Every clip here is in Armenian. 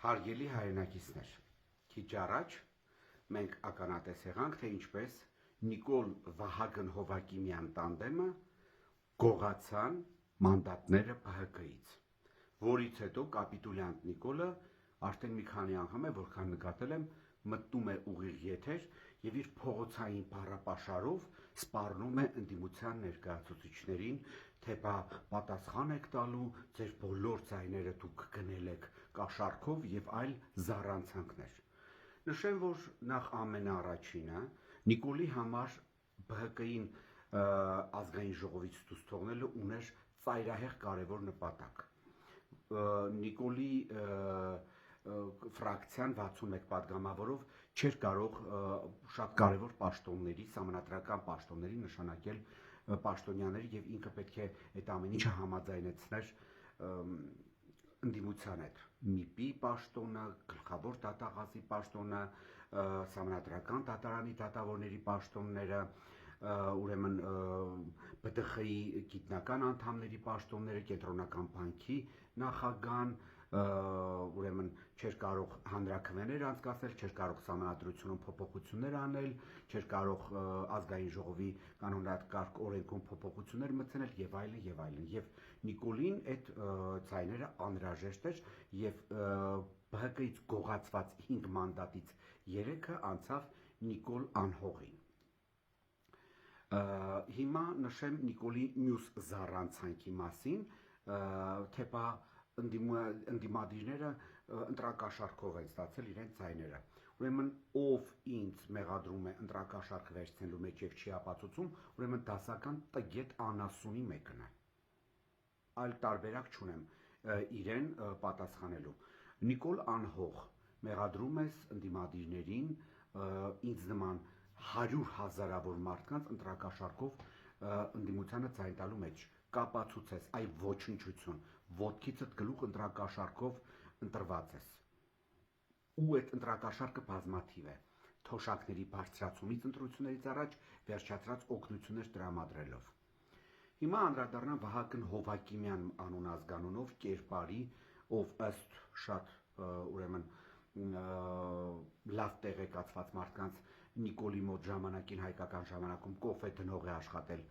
Հարգելի հայրենակիցներ, քիչ առաջ մենք ականատես եղանք, թե ինչպես Նիկոլ Վահագն Հովակիմյան տանդեմը գողացան մանդատները ԲՀԿ-ից, որից հետո կապիտուլյանտ Նիկոլը արդեն մի քանի անգամ է, որքան նկատել եմ, մտնում է ուղիղ եթեր եւ իր փողոցային բառապաշարով սպառնում է ընդդիմության ներկայացուցիչներին, թե բա պատասխան եք տալու, ձեր բոլոր ձայները դուք գնել եք կաշառքով եւ այլ զառանցանքներ։ Նշեմ, որ նախ ամենաառաջինը Նիկոլի համար ԲՀԿ-ին ազգային ժողովից դուրս թողնելը ուներ ծայրահեղ կարևոր նպատակ։ Նիկոլի ֆրակցիան 61 պատգամավորով չէր կարող շատ կարևոր պաշտոնների, սահմանադրական պաշտոնների նշանակել պաշտոնյաների եւ ինքը պետք է այդ ամեն ինչը համաձայնեցներ ընդդիմության հետ։ ՄԻՊ-ի պաշտոնը, գլխավոր դատախազի պաշտոնը, սահմանադրական դատարանի դատավորների պաշտոնները, ուրեմն ԲՏԽ-ի գիտնական անդամների պաշտոնները, կենտրոնական բանկի նախագահան, ուրեմն չէր կարող հանրաքվեներ անցկացնել, չէր կարող սահմանադրությունում փոփոխություններ անել, չէր կարող ազգային ժողովի կանոնակարգ օրենքում փոփոխություններ մտցնել եւ այլն եւ այլն։ Եվ Նիկոլին այդ ցայները անհրաժեշտ էր եւ ԲՀԿ-ից գողացված 5 մանդատից 3-ը անցավ Նիկոլ Անհողին։ Հիմա նշեմ Նիկոլի մյուս զառանցանքի մասին, թե բա ընդդիմադիրները ընտրակաշառքով են ստացել իրենց ձայները։ Ուրեմն ով ինձ մեղադրում է ընտրակաշառք վերցնելու մեջ եւ չի ապացուցում, ուրեմն դասական տգետ անասունի մեկն է։ Այլ տարբերակ չունեմ իրեն պատասխանելու։ Նիկոլ Անհող, մեղադրում ես ընդդիմադիրներին ինձ նման 100,000-ավոր մարդկանց ընտրակաշառքով ընդդիմությանը ձայն տալու մեջ կապացուցես, այ ոչնչություն, ոտքիցդ գլուխ ընտրակաշառքով ընտրված ես։ Ու այդ ընտրակաշառքը բազմաթիվ է, թոշակների բարձրացումից ընտրություններից առաջ վերջացրած օգնություններ տրամադրելով։ Հիմա անդրադառնամ Վահագն Հովակիմյան անուն ազգանունով կերպարի, ով ըստ շատ ուրեմն լավ տեղեկացված մարդկանց Նիկոլի մոտ ժամանակին հայկական ժամանակում կոֆե տնող է աշխատել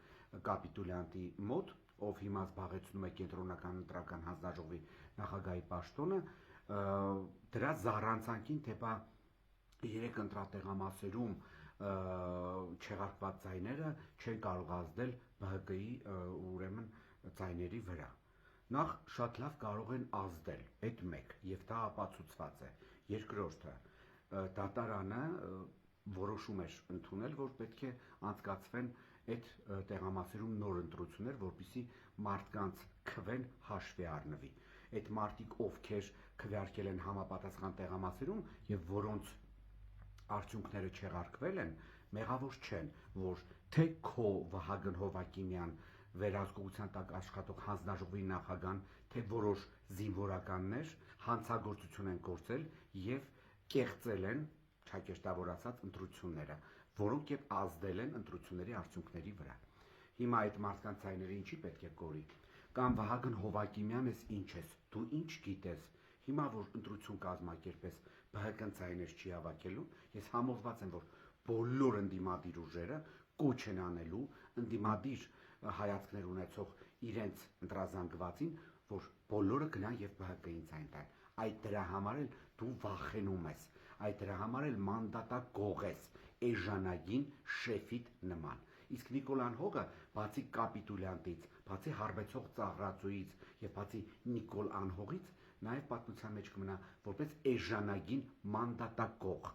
կապիտուլյանտի մոտ, ով հիմա զբաղեցնում է կենտրոնական ընտրական հանձնաժողովի նախագահի պաշտոնը, դրա զառանցանքին, թե բա 3 ընտրատեղամասերում չեղարկված ձայները չեն կարող ազդել ԲՀԿ-ի ուրեմն ձայների վրա։ Նախ շատ լավ կարող են ազդել, այդ մեկ, եւ դա ապացուցված է։ Երկրորդը, դատարանը որոշում էր ընդունել, որ պետք է անցկացվեն այդ տեղամասերում նոր ընտրություններ, որպեսզի մարդկանց քվեն հաշվի առնվի։ Այդ մարդիկ, ովքեր քվեարկել են համապատասխան տեղամասերում եւ որոնց արդյունքները չեղարկվել են, մեղավոր չեն, որ թե քո Վահագն Հովակիմյան վերահսկողության տակ աշխատող հանձնաժողովի նախագահան, թե որոշ զինվորականներ հանցագործություն են գործել եւ կեղծել են ճակերտավոր ասած ընտրությունները, որոնք եւ ազդել են ընտրությունների արդյունքների վրա։ Հիմա այդ մարդկանց ցայները ինչի պետք է կորի։ Կամ Վահագն Հովակիմյան ես ինչ ես, դու ինչ գիտես։ Հիմա որ ընտրություն կազմակերպես, ԲՀԿ-ն ցայներ չի հավաքելու, ես համոզված եմ, որ բոլոր ընդդիմադիր ուժերը կոչ են անելու ընդդիմադիր հայացքներ ունեցող իրենց ընտրազանգվածին, որ բոլորը գնան եւ ԲՀԿ-ին ցայն տան։ Այդ դրա համար էլ դու վախենում ես, այդ դրա համար էլ մանդատագող ես, էժանագին շեֆիդ նման։ Իսկ Նիկոլ Անհողը, բացի կապիտուլյանտից, բացի հարբեցող ծաղրածուից եւ բացի Նիկոլ Անհողից, նաեւ պատմության մեջ կմնա որպես էժանագին մանդատագող։